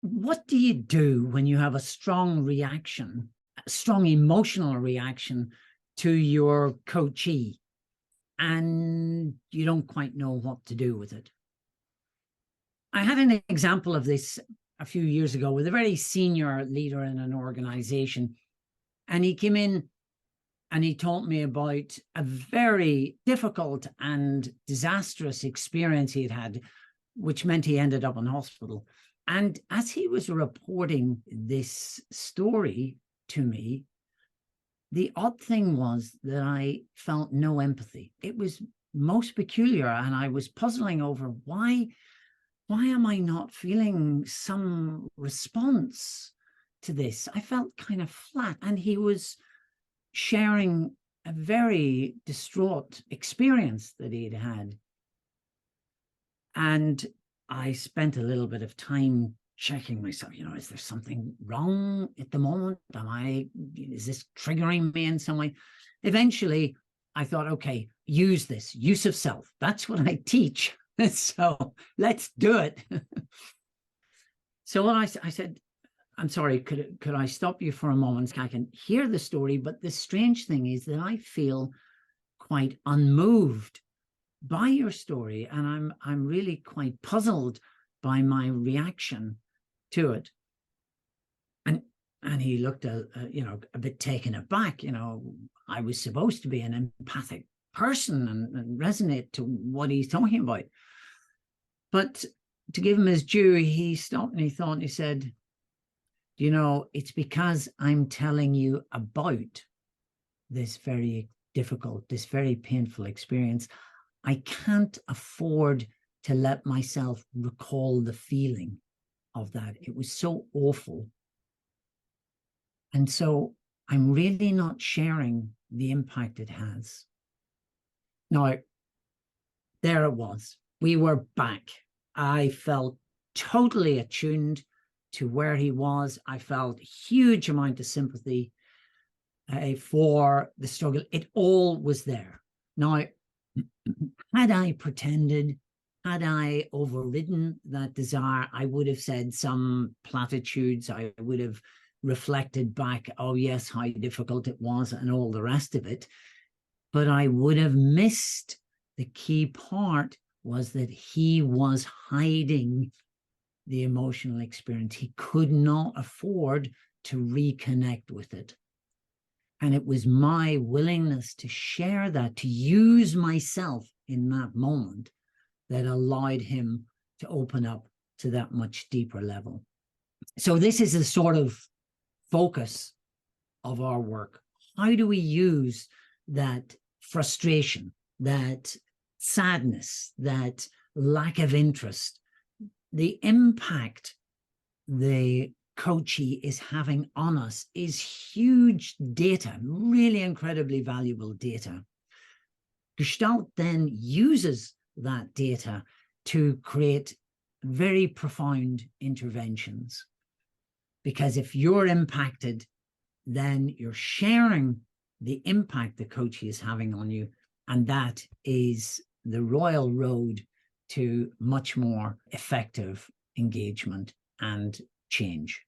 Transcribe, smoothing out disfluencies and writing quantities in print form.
what do you do when you have a strong reaction, a strong emotional reaction to your coachee, and you don't quite know what to do with it? I had an example of this a few years ago with a very senior leader in an organization, and he came in and he told me about a very difficult and disastrous experience he had had, which meant he ended up in hospital. And as he was reporting this story to me, the odd thing was that I felt no empathy. It was most peculiar, and I was puzzling over why am I not feeling some response to this? I felt kind of flat, and he was sharing a very distraught experience that he'd had. And I spent a little bit of time checking myself, is there something wrong at the moment? Is this triggering me in some way? Eventually, I thought, okay, use this, use of self. That's what I teach. So let's do it. So I said, I'm sorry, could I stop you for a moment? I can hear the story, but the strange thing is that I feel quite unmoved by your story, and I'm really quite puzzled by my reaction to it. And he looked a bit taken aback. I was supposed to be an empathic person and resonate to what he's talking about. But to give him his due, he stopped and he thought, and he said, it's because I'm telling you about this very difficult, this very painful experience. I can't afford to let myself recall the feeling of that. It was so awful. And so I'm really not sharing the impact it has. Now, there it was. We were back. I felt totally attuned to where he was. I felt a huge amount of sympathy for the struggle. It all was there. Now, had I pretended, had I overridden that desire, I would have said some platitudes. I would have reflected back, oh yes, how difficult it was and all the rest of it. But I would have missed the key part, was that he was hiding the emotional experience. He could not afford to reconnect with it. And it was my willingness to share that, to use myself in that moment, that allowed him to open up to that much deeper level. So this is the sort of focus of our work. How do we use that frustration, that sadness, that lack of interest, the impact the coachee is having on us is huge data, really incredibly valuable data. Gestalt then uses that data to create very profound interventions. Because if you're impacted, then you're sharing the impact the coachee is having on you. And that is the royal road to much more effective engagement and change.